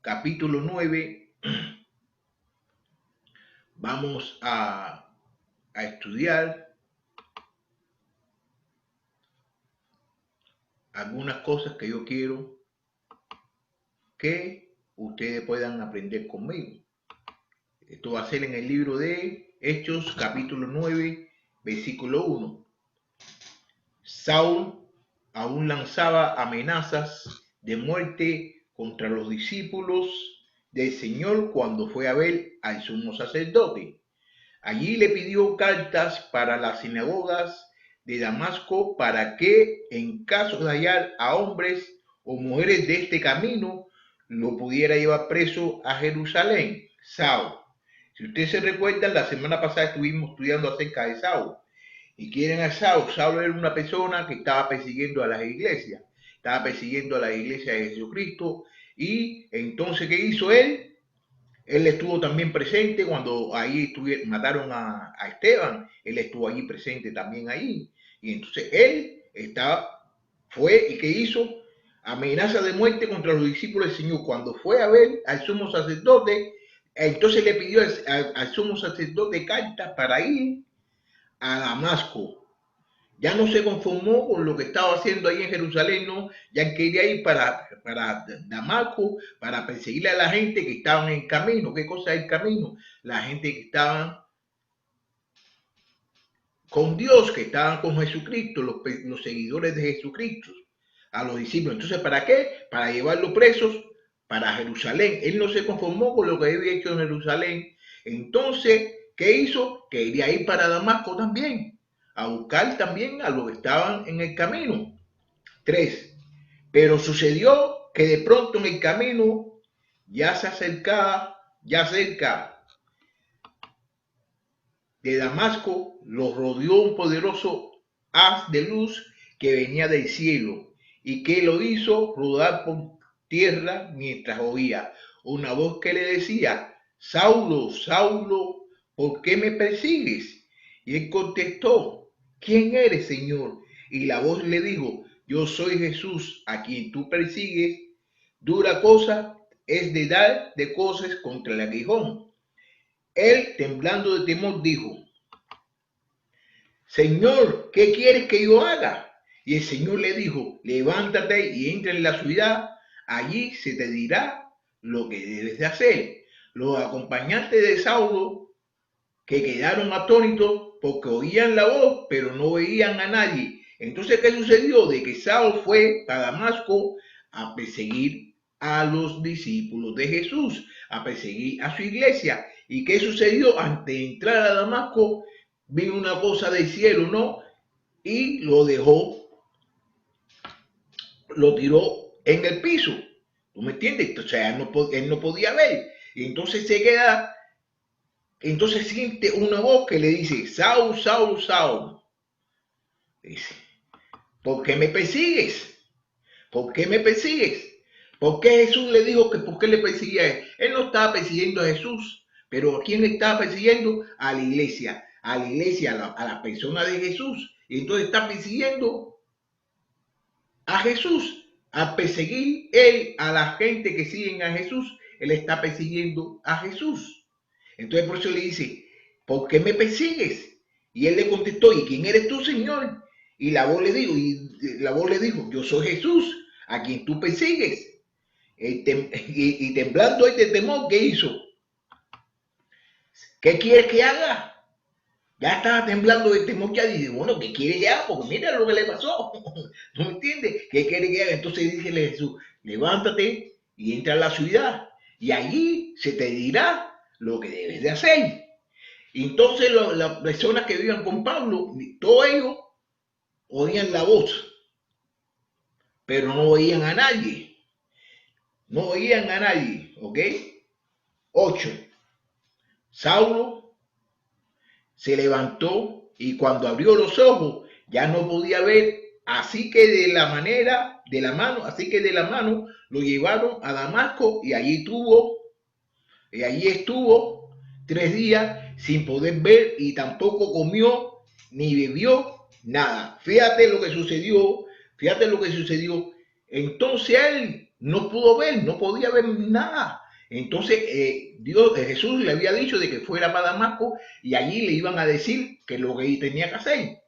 capítulo 9, vamos a estudiar algunas cosas que yo quiero que ustedes puedan aprender conmigo. Esto va a ser en el libro de Hechos, capítulo 9, versículo 1. Saúl aún lanzaba amenazas de muerte contra los discípulos del Señor cuando fue a ver al sumo sacerdote. Allí le pidió cartas para las sinagogas de Damasco para que, en caso de hallar a hombres o mujeres de este camino, lo pudiera llevar preso a Jerusalén. Saúl. Si ustedes se recuerdan, la semana pasada estuvimos estudiando acerca de Saúl. ¿Y quién era Saúl? Saúl era una persona que estaba persiguiendo a las iglesias. Estaba persiguiendo a la iglesia de Jesucristo. Y entonces, ¿qué hizo él? Él estuvo también presente cuando ahí mataron a Esteban. Él estuvo allí presente también ahí. Y entonces él fue y ¿qué hizo? Amenaza de muerte contra los discípulos del Señor. Cuando fue a ver al sumo sacerdote, entonces le pidió al sumo sacerdote cartas para ir a Damasco. Ya no se conformó con lo que estaba haciendo ahí en Jerusalén, ¿no? Ya quería ir para Damasco, para perseguirle a la gente que estaba en el camino. ¿Qué cosa es el camino? La gente que estaba con Dios, que estaban con Jesucristo, los seguidores de Jesucristo, a los discípulos. Entonces, ¿para qué? Para llevarlos presos para Jerusalén. Él no se conformó con lo que había hecho en Jerusalén. Entonces, ¿qué hizo? Quería ir para Damasco también, a buscar también a los que estaban en el camino. 3. Pero sucedió que de pronto en el camino, ya cerca de Damasco, los rodeó un poderoso haz de luz que venía del cielo y que lo hizo rodar por tierra mientras oía una voz que le decía: Saulo, Saulo, ¿por qué me persigues? Y él contestó: ¿quién eres, Señor? Y la voz le dijo: yo soy Jesús, a quien tú persigues. Dura cosa es de dar de cosas contra el aguijón. Él, temblando de temor, dijo: Señor, ¿qué quieres que yo haga? Y el Señor le dijo: levántate y entra en la ciudad, allí se te dirá lo que debes de hacer. Los acompañantes de Saulo, que quedaron atónitos porque oían la voz, pero no veían a nadie. Entonces, ¿qué sucedió? De que Saulo fue a Damasco a perseguir a los discípulos de Jesús, a perseguir a su iglesia. ¿Y qué sucedió? Antes de entrar a Damasco, vino una cosa del cielo, ¿no? Y lo dejó, lo tiró en el piso. ¿Tú me entiendes? O sea, él no podía ver. Y entonces se queda. Entonces siente una voz que le dice: Saúl, Saúl, Saúl. Dice: ¿por qué me persigues? ¿Por qué me persigues? ¿Por qué Jesús le dijo que por qué le perseguía a él? Él no estaba persiguiendo a Jesús, pero ¿a quién le estaba persiguiendo? A la iglesia, a la persona de Jesús. Y entonces está persiguiendo a Jesús. Al perseguir él a la gente que siguen a Jesús, él está persiguiendo a Jesús. Entonces por eso le dice: ¿por qué me persigues? Y él le contestó: ¿y quién eres tú, Señor? Y la voz le dijo: yo soy Jesús, a quien tú persigues. Y temblando de temor, ¿qué hizo? ¿Qué quieres que haga? Ya estaba temblando de temor, ya dice: bueno, ¿qué quiere que haga? Porque mira lo que le pasó. ¿No me entiendes? ¿Qué quiere que haga? Entonces díjele Jesús: levántate y entra a la ciudad, y allí se te dirá lo que debes de hacer. Y entonces las personas que vivían con Pablo, todos ellos oían la voz, pero no oían a nadie. No oían a nadie, ¿ok? 8. Saulo se levantó y cuando abrió los ojos ya no podía ver, así que de la mano lo llevaron a Damasco y allí estuvo 3 días sin poder ver y tampoco comió ni bebió nada. Fíjate lo que sucedió. Entonces él no pudo ver, no podía ver nada. Entonces Jesús le había dicho de que fuera para Damasco y allí le iban a decir que lo que tenía que hacer.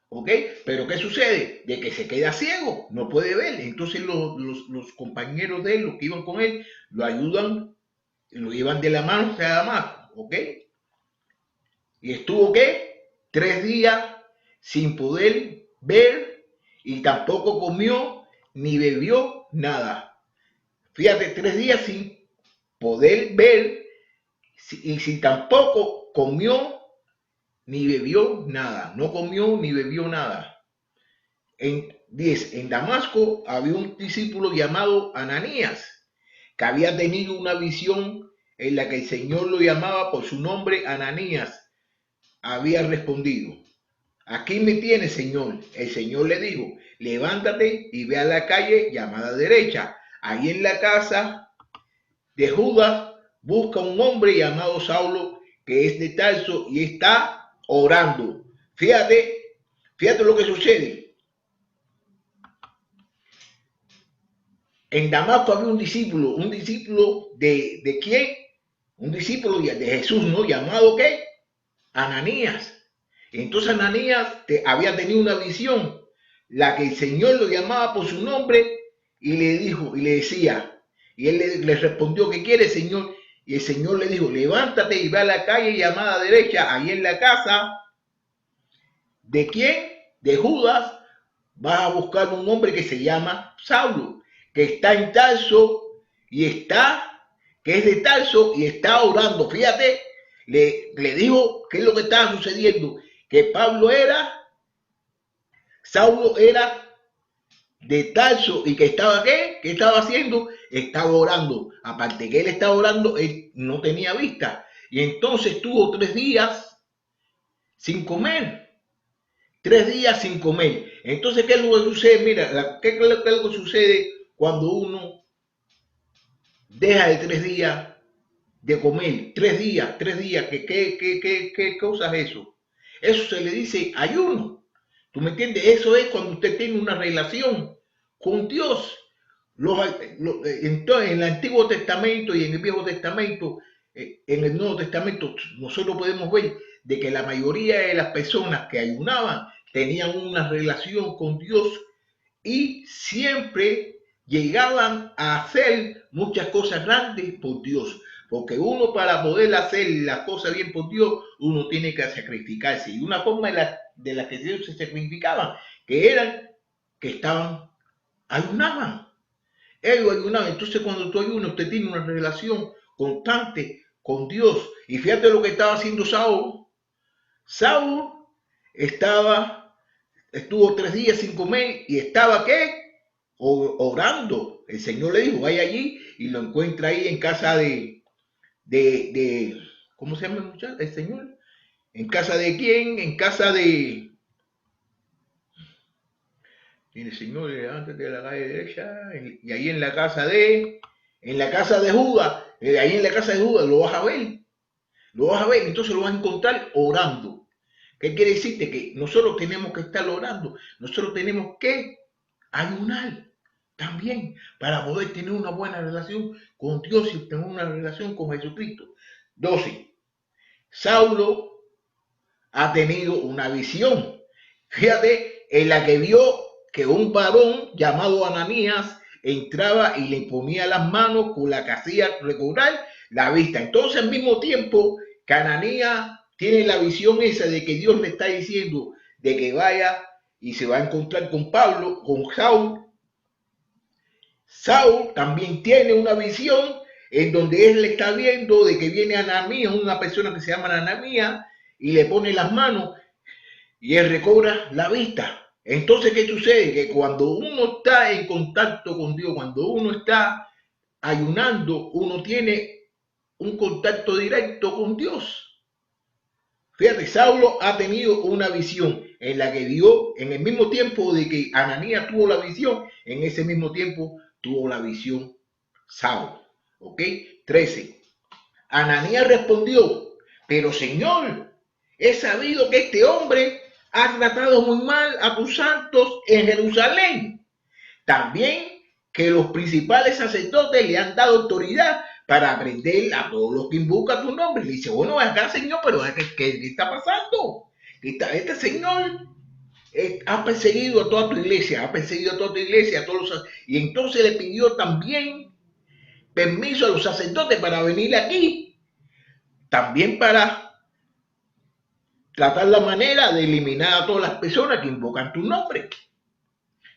¿Ok? Pero ¿qué sucede? De que se queda ciego, no puede ver. Entonces los compañeros de él, los que iban con él, lo ayudan, lo llevan de la mano hacia Damasco. ¿Ok? Y estuvo, ¿qué? 3 días sin poder ver y tampoco comió ni bebió nada. Fíjate, 3 días sin poder ver y si tampoco comió ni bebió nada. No comió ni bebió nada. En 10, en Damasco había un discípulo llamado Ananías, que había tenido una visión en la que el Señor lo llamaba por su nombre Ananías. Había respondido: aquí me tienes, Señor. El Señor le dijo: levántate y ve a la calle llamada derecha. Ahí en la casa de Judas busca un hombre llamado Saulo, que es de Tarso y está orando. Fíjate lo que sucede. En Damasco había un discípulo de quién? Un discípulo de Jesús, ¿no? Llamado ¿qué? Ananías. Entonces Ananías había tenido una visión, la que el Señor lo llamaba por su nombre y le dijo, y le decía, y él le respondió: ¿qué quiere, Señor? Y el Señor le dijo: levántate y ve a la calle llamada derecha, ahí en la casa. ¿De quién? De Judas. Vas a buscar un hombre que se llama Saulo, que está en Tarso que es de Tarso y está orando. Fíjate, le dijo qué es lo que estaba sucediendo, que Saulo era de Tarso y que estaba ¿qué? ¿Qué estaba haciendo? Estaba orando. Aparte que él estaba orando, él no tenía vista. Y entonces estuvo 3 días sin comer. 3 días sin comer. Entonces, ¿qué es lo que sucede? Mira, ¿qué es lo que sucede cuando uno deja de 3 días de comer? 3 días, ¿qué cosa es eso? Eso se le dice ayuno. ¿Tú me entiendes? Eso es cuando usted tiene una relación con Dios. Entonces, en el Antiguo Testamento y en el Viejo Testamento, en el Nuevo Testamento, nosotros podemos ver de que la mayoría de las personas que ayunaban tenían una relación con Dios y siempre llegaban a hacer muchas cosas grandes por Dios. Porque uno, para poder hacer las cosas bien por Dios, uno tiene que sacrificarse. Y una forma de la que Dios se sacrificaban, que eran que ayunaban. Ellos ayunaban. Entonces, cuando tú ayunas, usted tiene una relación constante con Dios. Y fíjate lo que estaba haciendo Saúl. Saúl estuvo 3 días sin comer y estaba ¿qué? Orando. El Señor le dijo: vaya allí, y lo encuentra ahí en casa de ¿cómo se llama el Señor? ¿En casa de quién? En casa de... Y el Señor: levántate de la calle derecha, y ahí en la casa de Judas, ahí en la casa de Judas lo vas a ver, entonces lo vas a encontrar orando. ¿Qué quiere decirte? Que nosotros tenemos que estar orando, nosotros tenemos que ayunar también para poder tener una buena relación con Dios y tener una relación con Jesucristo. 12. Saulo ha tenido una visión, fíjate, en la que vio que un varón llamado Ananías entraba y le ponía las manos con la que hacía recobrar la vista. Entonces, al mismo tiempo que Ananías tiene la visión esa de que Dios le está diciendo de que vaya y se va a encontrar con Saúl también tiene una visión en donde él está viendo de que viene Ananías, una persona que se llama Ananías, y le pone las manos y él recobra la vista. Entonces, ¿qué sucede? Que cuando uno está en contacto con Dios, cuando uno está ayunando, uno tiene un contacto directo con Dios. Fíjate, Saulo ha tenido una visión en la que vio, en el mismo tiempo de que Ananías tuvo la visión, en ese mismo tiempo tuvo la visión Saulo. ¿Ok? 13. Ananías respondió: pero Señor, he sabido que este hombre ha tratado muy mal a tus santos en Jerusalén. También que los principales sacerdotes le han dado autoridad para aprender a todos los que invocan tu nombre. Le dice, bueno, acá, Señor, pero ¿qué está pasando? Este Señor ha perseguido a toda tu iglesia, a todos los, y entonces le pidió también permiso a los sacerdotes para venir aquí, también para tratar la manera de eliminar a todas las personas que invocan tu nombre.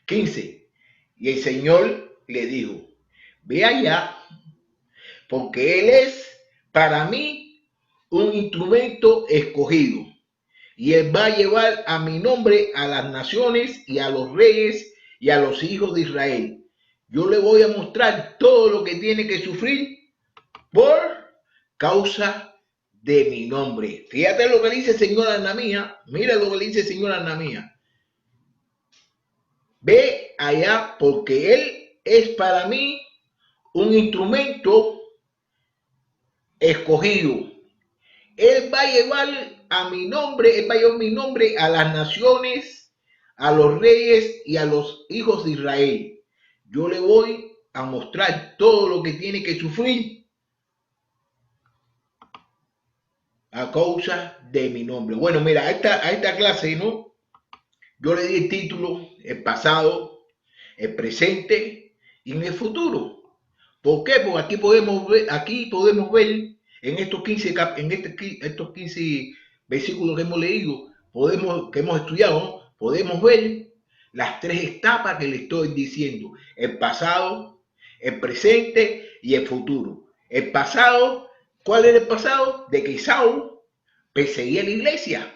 15. Y el Señor le dijo, ve allá, porque Él es para mí un instrumento escogido, y Él va a llevar a mi nombre a las naciones y a los reyes y a los hijos de Israel. Yo le voy a mostrar todo lo que tiene que sufrir por causa de mi nombre. Fíjate lo que dice el Señor a Ananías. Mira lo que dice el Señor a Ananías. Ve allá, porque Él es para mí un instrumento escogido. Él va a llevar a mi nombre, Él va a llevar mi nombre a las naciones, a los reyes y a los hijos de Israel. Yo le voy a mostrar todo lo que tiene que sufrir a causa de mi nombre. Bueno, mira, a esta clase, ¿no? Yo le di el título, el pasado, el presente y en el futuro. ¿Por qué? Porque aquí podemos ver en estos 15 versículos que hemos leído, que hemos estudiado, ¿no? Podemos ver las tres etapas que le estoy diciendo: el pasado, el presente y el futuro. El pasado, ¿cuál era el pasado? De que Saúl perseguía a la iglesia.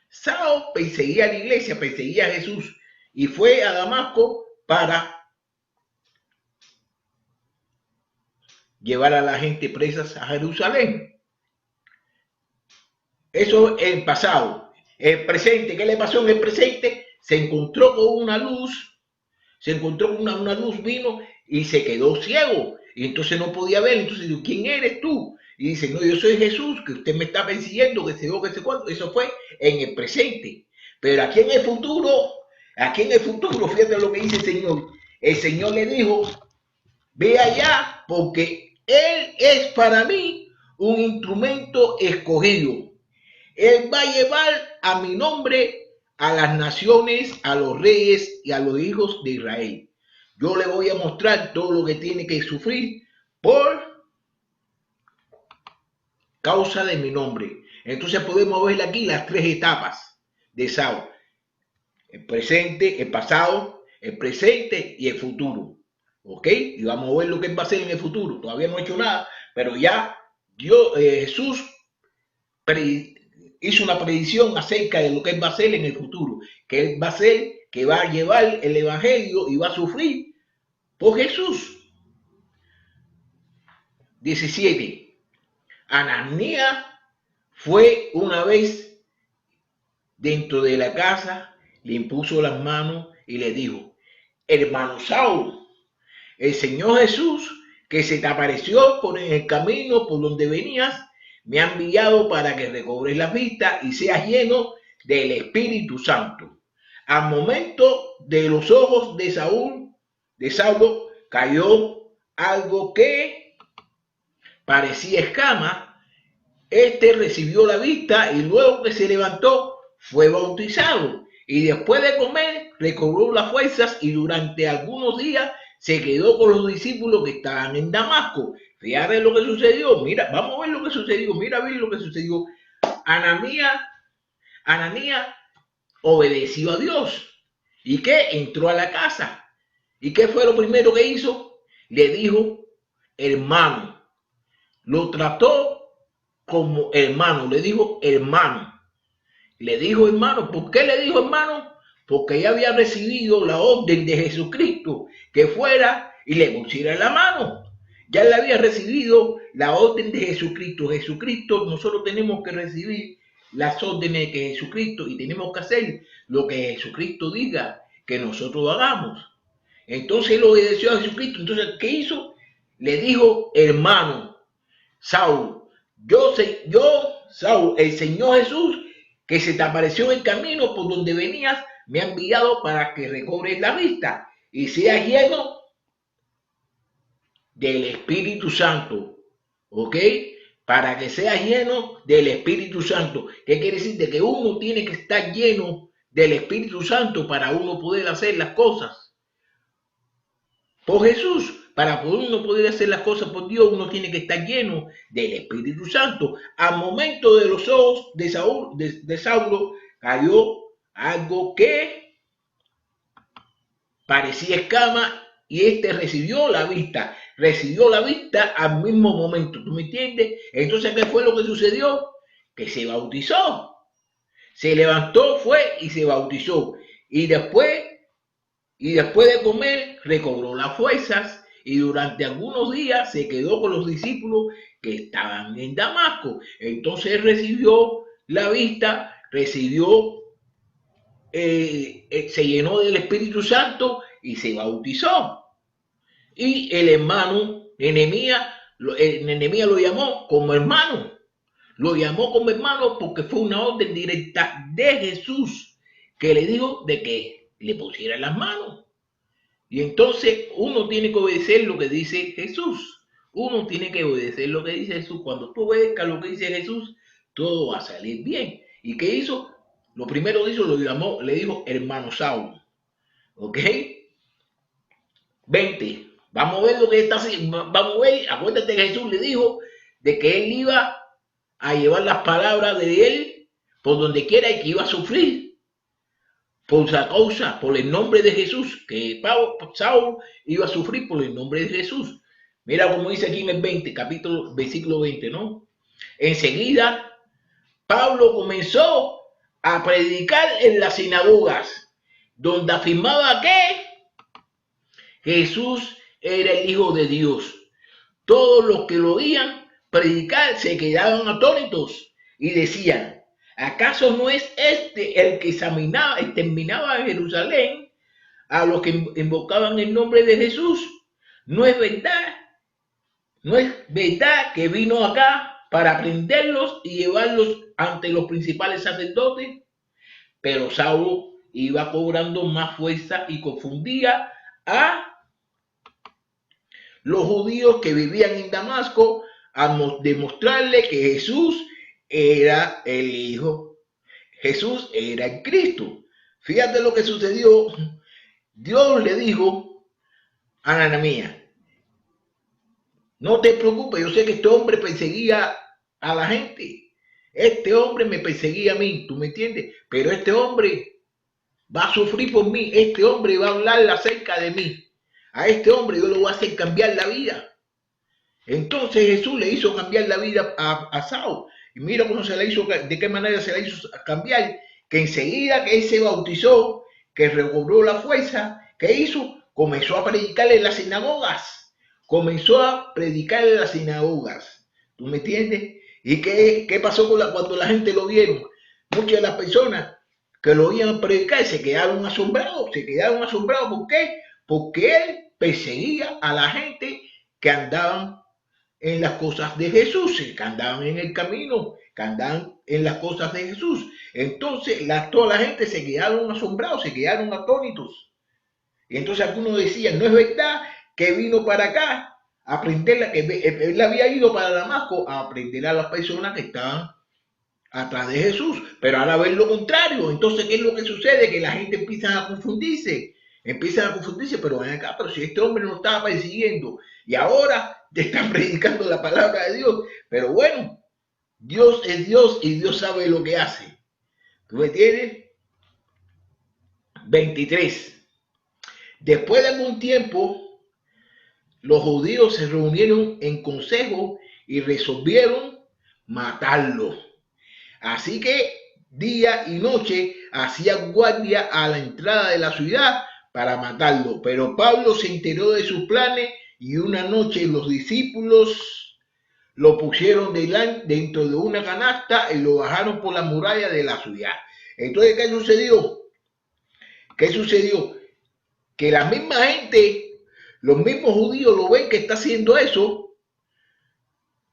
Saúl perseguía a la iglesia, perseguía a Jesús y fue a Damasco para llevar a la gente presas a Jerusalén. Eso es el pasado. El presente, ¿qué le pasó en el presente? Se encontró con una luz, una luz, vino y se quedó ciego. Y entonces no podía ver. Entonces dijo, ¿quién eres tú? Y dice, no, yo soy Jesús, que usted me está persiguiendo, que se cuánto. Eso fue en el presente. Pero aquí en el futuro, fíjate lo que dice el Señor. El Señor le dijo, ve allá, porque Él es para mí un instrumento escogido. Él va a llevar a mi nombre a las naciones, a los reyes y a los hijos de Israel. Yo le voy a mostrar todo lo que tiene que sufrir por causa de mi nombre. Entonces podemos ver aquí las tres etapas de Saúl: el presente, el pasado, el presente y el futuro. ¿Ok? Y vamos a ver lo que él va a hacer en el futuro. Todavía no ha hecho nada, pero ya Jesús hizo una predicción acerca de lo que él va a hacer en el futuro, que él va a hacer, que va a llevar el evangelio y va a sufrir por Jesús. 17. Ananías fue una vez dentro de la casa, le impuso las manos y le dijo, hermano Saúl, el Señor Jesús, que se te apareció por el camino por donde venías, me ha enviado para que recobres la vista y seas lleno del Espíritu Santo. Al momento de los ojos de Saulo, cayó algo que parecía escama. Este recibió la vista y luego que se levantó fue bautizado. Y después de comer recobró las fuerzas y durante algunos días se quedó con los discípulos que estaban en Damasco. Fíjate lo que sucedió. Mira, vamos a ver lo que sucedió. Mira, a ver lo que sucedió. Ananías obedeció a Dios. ¿Y qué? Entró a la casa. ¿Y qué fue lo primero que hizo? Le dijo, hermano. Lo trató como hermano. Le dijo, hermano. Le dijo, hermano. ¿Por qué le dijo, hermano? Porque ella había recibido la orden de Jesucristo que fuera y le pusiera la mano. Ya le había recibido la orden de Jesucristo. Jesucristo, nosotros tenemos que recibir las órdenes de Jesucristo y tenemos que hacer lo que Jesucristo diga que nosotros hagamos. Entonces él obedeció a Jesucristo. Entonces, ¿qué hizo? Le dijo, hermano Saúl, Saúl, el Señor Jesús, que se te apareció en el camino por donde venías, me ha enviado para que recobres la vista y seas lleno del Espíritu Santo, ¿ok? Para que seas lleno del Espíritu Santo. ¿Qué quiere decir? De que uno tiene que estar lleno del Espíritu Santo para uno poder hacer las cosas por Jesús. Para uno poder hacer las cosas por Dios, uno tiene que estar lleno del Espíritu Santo. Al momento de los ojos de Saulo cayó algo que parecía escama y este recibió la vista al mismo momento. ¿Tú me entiendes? Entonces, ¿qué fue lo que sucedió? Que se bautizó. Se levantó, fue y se bautizó. Y después de comer, recobró las fuerzas y durante algunos días se quedó con los discípulos que estaban en Damasco. Entonces recibió la vista, se llenó del Espíritu Santo y se bautizó. Y el hermano Nehemías lo llamó como hermano. Lo llamó como hermano porque fue una orden directa de Jesús que le dijo de que le pusiera las manos. Y entonces uno tiene que obedecer lo que dice Jesús. Uno tiene que obedecer lo que dice Jesús. Cuando tú obedezcas lo que dice Jesús, todo va a salir bien. ¿Y qué hizo? Lo primero que hizo, le dijo hermano Saulo. ¿Ok? 20. Vamos a ver lo que está haciendo. Vamos a ver. Acuérdate que Jesús le dijo de que él iba a llevar las palabras de él por donde quiera y que iba a sufrir por la causa, por el nombre de Jesús, que Saulo iba a sufrir por el nombre de Jesús. Mira como dice aquí en el 20, versículo 20, ¿no? Enseguida, Pablo comenzó a predicar en las sinagogas, donde afirmaba que Jesús era el Hijo de Dios. Todos los que lo oían predicar se quedaban atónitos y decían, ¿acaso no es este el que exterminaba en Jerusalén a los que invocaban el nombre de Jesús? ¿No es verdad que vino acá para prenderlos y llevarlos ante los principales sacerdotes? Pero Saulo iba cobrando más fuerza y confundía a los judíos que vivían en Damasco a demostrarle que Jesús era el Hijo. Jesús era el Cristo. Fíjate lo que sucedió. Dios le dijo a Ananías, no te preocupes, yo sé que este hombre perseguía a la gente. Este hombre me perseguía a mí, ¿tú me entiendes? Pero este hombre va a sufrir por mí. Este hombre va a hablar acerca de mí. A este hombre yo le voy a hacer cambiar la vida. Entonces Jesús le hizo cambiar la vida a Saulo. Y mira cómo se la hizo, de qué manera se la hizo cambiar. Que enseguida que él se bautizó, que recobró la fuerza, ¿qué hizo? Comenzó a predicar en las sinagogas. Comenzó a predicar en las sinagogas. ¿Tú me entiendes? ¿Y qué pasó cuando la gente lo vieron? Muchas de las personas que lo oían predicar se quedaron asombrados. Se quedaron asombrados. ¿Por qué? Porque él perseguía a la gente que andaban en las cosas de Jesús, que andaban en el camino, que andaban en las cosas de Jesús. Entonces toda la gente se quedaron asombrados, se quedaron atónitos. Y entonces algunos decían, no es verdad que vino para acá a aprender, que él había ido para Damasco a aprender a las personas que estaban atrás de Jesús, pero ahora ven lo contrario. Entonces, ¿qué es lo que sucede? Que la gente empieza a confundirse, pero ven acá, pero si este hombre no estaba persiguiendo y ahora te están predicando la palabra de Dios. Pero bueno, Dios es Dios y Dios sabe lo que hace. ¿Tú me entiendes? 23. Después de algún tiempo, los judíos se reunieron en consejo y resolvieron matarlo. Así que día y noche hacían guardia a la entrada de la ciudad para matarlo. Pero Pablo se enteró de sus planes y una noche los discípulos lo pusieron dentro de una canasta y lo bajaron por la muralla de la ciudad. Entonces, ¿qué sucedió? Que la misma gente, los mismos judíos lo ven que está haciendo eso.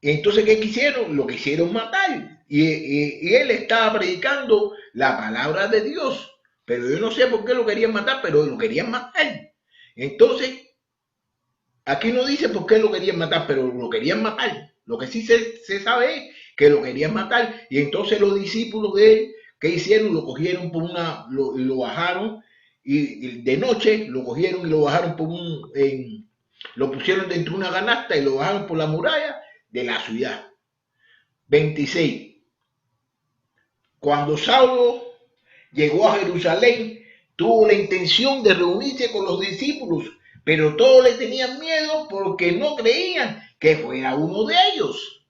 Y entonces, ¿qué quisieron? Lo quisieron matar. Y él estaba predicando la palabra de Dios. Pero yo no sé por qué lo querían matar, pero lo querían matar. Entonces, Aquí no dice por qué lo querían matar, pero lo querían matar. Lo que sí se sabe es que lo querían matar. Y entonces los discípulos de él, ¿qué hicieron? Lo cogieron por lo bajaron y de noche lo cogieron y lo bajaron lo pusieron dentro de una canasta y lo bajaron por la muralla de la ciudad. 26. Cuando Saulo llegó a Jerusalén, tuvo la intención de reunirse con los discípulos, pero todos le tenían miedo porque no creían que fuera uno de ellos.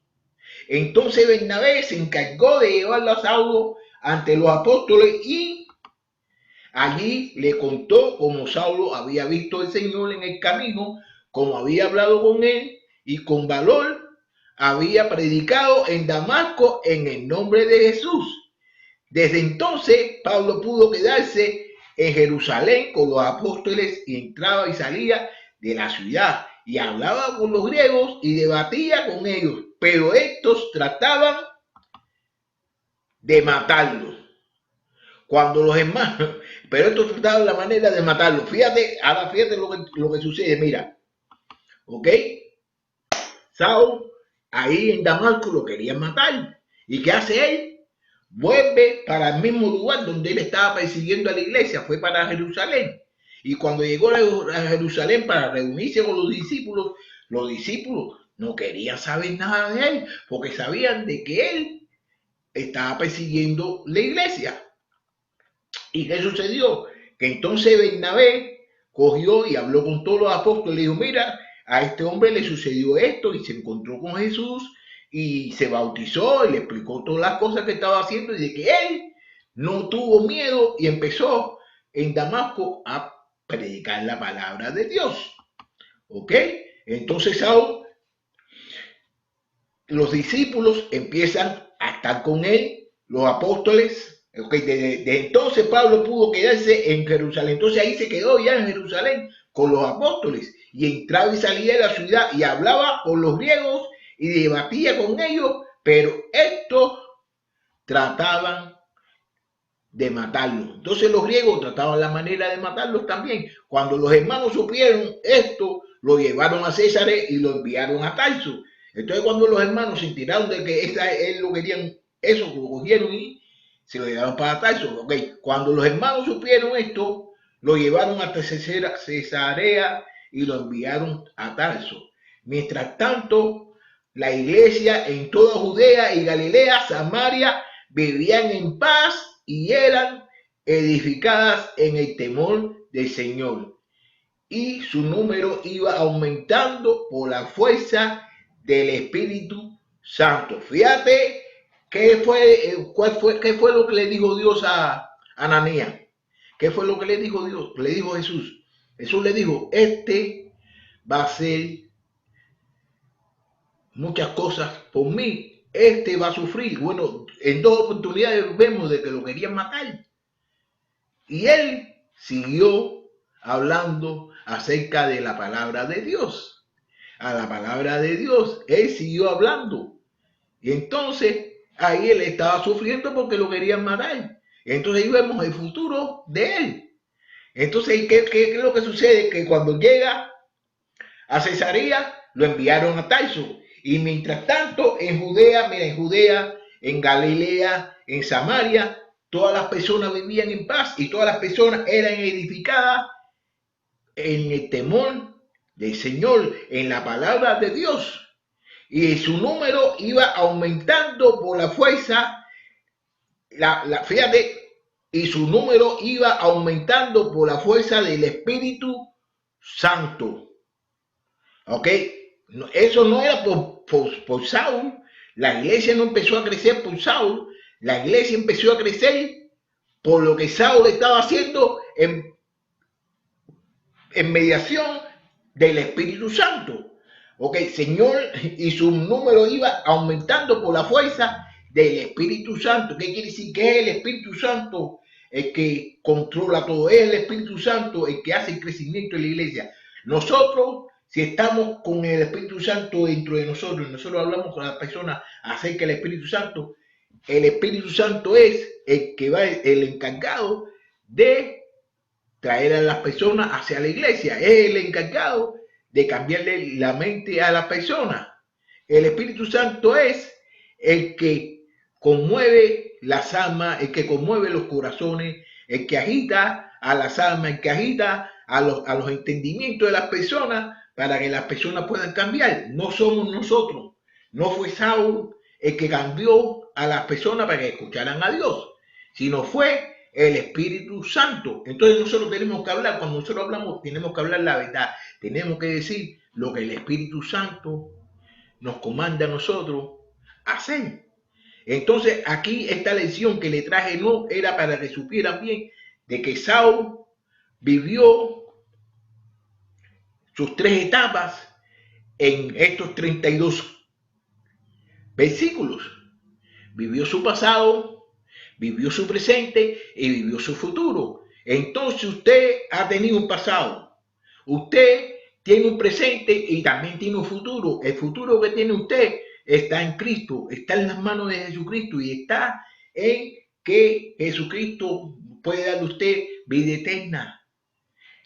Entonces Bernabé se encargó de llevarlo a Saulo ante los apóstoles y allí le contó cómo Saulo había visto al Señor en el camino, cómo había hablado con él y con valor había predicado en Damasco en el nombre de Jesús. Desde entonces, Pablo pudo quedarse en Jerusalén con los apóstoles y entraba y salía de la ciudad y hablaba con los griegos y debatía con ellos, pero estos trataban de matarlo. Cuando los hermanos, pero estos trataban la manera de matarlo. Ahora fíjate lo que sucede, mira, ¿ok? Saúl, ahí en Damasco lo querían matar. ¿Y qué hace él? Vuelve para el mismo lugar donde él estaba persiguiendo a la iglesia, fue para Jerusalén. Y cuando llegó a Jerusalén para reunirse con los discípulos no querían saber nada de él, porque sabían de que él estaba persiguiendo la iglesia. ¿Y qué sucedió? Que entonces Bernabé cogió y habló con todos los apóstoles y dijo, mira, a este hombre le sucedió esto y se encontró con Jesús y se bautizó y le explicó todas las cosas que estaba haciendo y de que él no tuvo miedo y empezó en Damasco a predicar la palabra de Dios. ¿Ok? Entonces Saúl, los discípulos empiezan a estar con él, los apóstoles. Okay, desde entonces Pablo pudo quedarse en Jerusalén. Entonces ahí se quedó ya en Jerusalén con los apóstoles y entraba y salía de la ciudad y hablaba con los griegos y debatía con ellos, pero estos trataban de matarlo. Entonces los griegos trataban la manera de matarlos también. Cuando los hermanos supieron esto, lo llevaron a César y lo enviaron a Tarso. Entonces cuando los hermanos se enteraron de que él lo querían, eso lo cogieron y se lo llevaron para Tarso. Okay. Cuando los hermanos supieron esto, lo llevaron hasta Cesarea y lo enviaron a Tarso. Mientras tanto, la iglesia en toda Judea y Galilea, Samaria, vivían en paz y eran edificadas en el temor del Señor. Y su número iba aumentando por la fuerza del Espíritu Santo. Fíjate qué fue lo que le dijo Dios a Ananías. ¿Qué fue lo que le dijo Dios? Le dijo Jesús. Jesús le dijo, este va a hacer muchas cosas por mí. Este va a sufrir. Bueno, en dos oportunidades vemos de que lo querían matar. Y él siguió hablando acerca de la palabra de Dios. A la palabra de Dios, él siguió hablando. Y entonces ahí él estaba sufriendo porque lo querían matar. Entonces ahí vemos el futuro de él. Entonces, ¿qué es lo que sucede? Que cuando llega a Cesarea, lo enviaron a Tarso. Y mientras tanto, en Judea, en Galilea, en Samaria, todas las personas vivían en paz y todas las personas eran edificadas en el temor del Señor, en la palabra de Dios. Y su número iba aumentando por la fuerza, fíjate, y su número iba aumentando por la fuerza del Espíritu Santo. ¿Ok? Eso no era por Saúl. La iglesia no empezó a crecer por Saúl. La iglesia empezó a crecer por lo que Saúl estaba haciendo en mediación del Espíritu Santo. Ok, Señor, y su número iba aumentando por la fuerza del Espíritu Santo. ¿Qué quiere decir? Que es el Espíritu Santo el que controla todo. Es el Espíritu Santo el que hace el crecimiento de la iglesia. Nosotros, si estamos con el Espíritu Santo dentro de nosotros, y nosotros hablamos con las personas acerca del Espíritu Santo, el Espíritu Santo es el que va, el encargado de traer a las personas hacia la iglesia. Es el encargado de cambiarle la mente a la persona. El Espíritu Santo es el que conmueve las almas, el que conmueve los corazones, el que agita a las almas, el que agita a los entendimientos de las personas para que las personas puedan cambiar. No somos nosotros. No fue Saúl el que cambió a las personas para que escucharan a Dios, sino fue el Espíritu Santo. Entonces nosotros tenemos que hablar, cuando nosotros hablamos, tenemos que hablar la verdad. Tenemos que decir lo que el Espíritu Santo nos comanda a nosotros hacer. Entonces aquí esta lección que le traje no era para que supieran bien de que Saúl vivió sus 3 etapas en estos 32 versículos. Vivió su pasado, vivió su presente y vivió su futuro. Entonces usted ha tenido un pasado, usted tiene un presente y también tiene un futuro. El futuro que tiene usted está en Cristo, está en las manos de Jesucristo y está en que Jesucristo puede darle a usted vida eterna.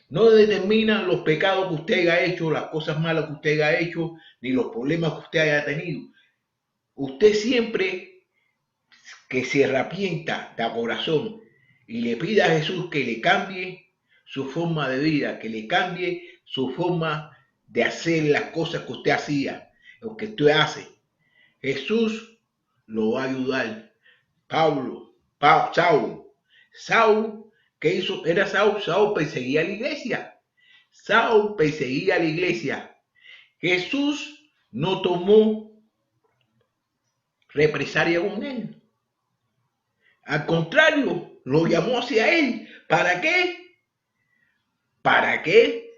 No determina los pecados que usted haya hecho, las cosas malas que usted haya hecho, ni los problemas que usted haya tenido. Usted siempre que se arrepienta de corazón y le pida a Jesús que le cambie su forma de vida, que le cambie su forma de hacer las cosas que usted hacía, o que usted hace. Jesús lo va a ayudar. Saúl, ¿qué hizo? Era Saúl perseguía a la iglesia. Saúl perseguía a la iglesia. Jesús no tomó represalia con él. Al contrario, lo llamó hacia él. ¿Para qué? ¿Para qué?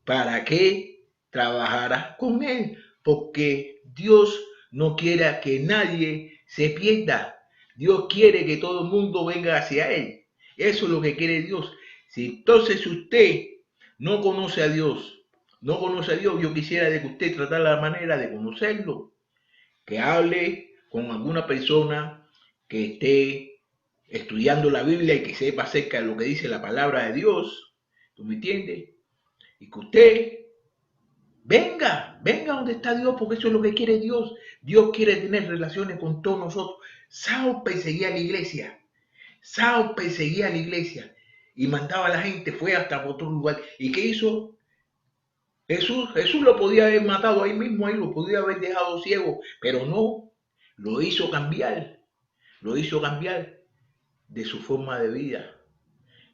Para que trabajara con él. Porque Dios no quiere que nadie se pierda. Dios quiere que todo el mundo venga hacia él. Eso es lo que quiere Dios. Si entonces usted no conoce a Dios, yo quisiera de que usted tratara la manera de conocerlo. Que hable con alguna persona que esté estudiando la Biblia y que sepa acerca de lo que dice la palabra de Dios. ¿Tú me entiendes? Y que usted venga donde está Dios, porque eso es lo que quiere Dios. Dios quiere tener relaciones con todos nosotros. Saúl perseguía a la iglesia. Saúl perseguía a la iglesia y mandaba a la gente, fue hasta otro lugar. ¿Y qué hizo? Jesús lo podía haber matado ahí mismo, ahí lo podía haber dejado ciego, pero no, lo hizo cambiar de su forma de vida.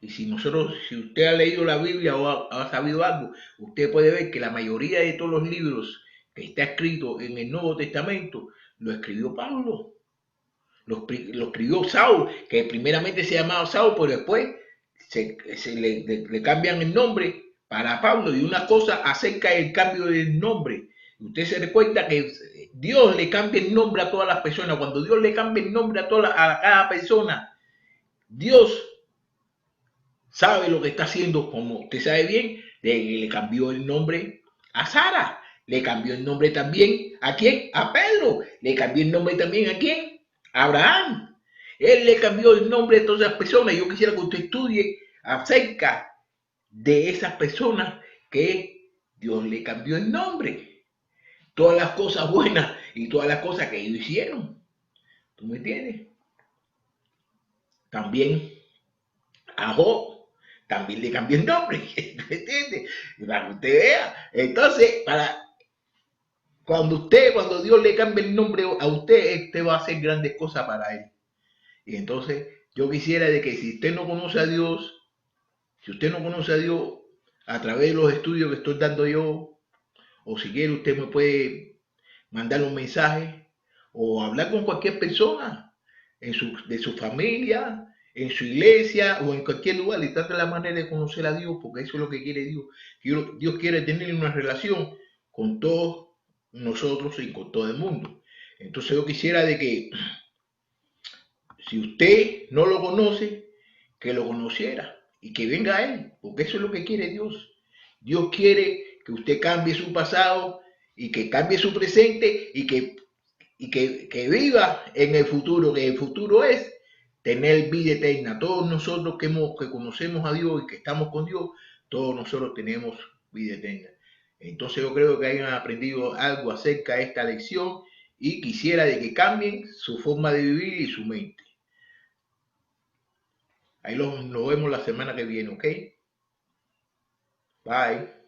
Y si usted ha leído la Biblia o ha sabido algo, usted puede ver que la mayoría de todos los libros que está escrito en el Nuevo Testamento lo escribió Pablo, lo escribió Saúl, que primeramente se llamaba Saúl, pero después le cambian el nombre para Pablo. Y una cosa acerca del cambio del nombre. Usted se recuerda que Dios le cambia el nombre a todas las personas. Cuando Dios le cambia el nombre a cada persona, Dios sabe lo que está haciendo, como usted sabe bien, le cambió el nombre a Sara, le cambió el nombre también ¿a quién? A Pedro, le cambió el nombre también ¿a quién? A Abraham. Él le cambió el nombre de todas esas personas. Yo quisiera que usted estudie acerca de esas personas que Dios le cambió el nombre. Todas las cosas buenas y todas las cosas que ellos hicieron. ¿Tú me entiendes? También a Job también le cambió el nombre, ¿me entiende? Para que usted vea. Entonces, cuando Dios le cambie el nombre a usted va a hacer grandes cosas para él. Y entonces, yo quisiera de que si usted no conoce a Dios, a través de los estudios que estoy dando yo, o si quiere usted me puede mandar un mensaje o hablar con cualquier persona de su familia, en su iglesia o en cualquier lugar, y trata la manera de conocer a Dios, porque eso es lo que quiere Dios. Dios quiere tener una relación con todos nosotros y con todo el mundo. Entonces yo quisiera de que si usted no lo conoce, que lo conociera y que venga a él, porque eso es lo que quiere Dios. Dios quiere que usted cambie su pasado y que cambie su presente y que viva en el futuro, que el futuro es tener vida eterna. Todos nosotros que conocemos a Dios y que estamos con Dios, todos nosotros tenemos vida eterna. Entonces yo creo que hayan aprendido algo acerca de esta lección y quisiera de que cambien su forma de vivir y su mente. Ahí lo vemos la semana que viene, ¿ok? Bye.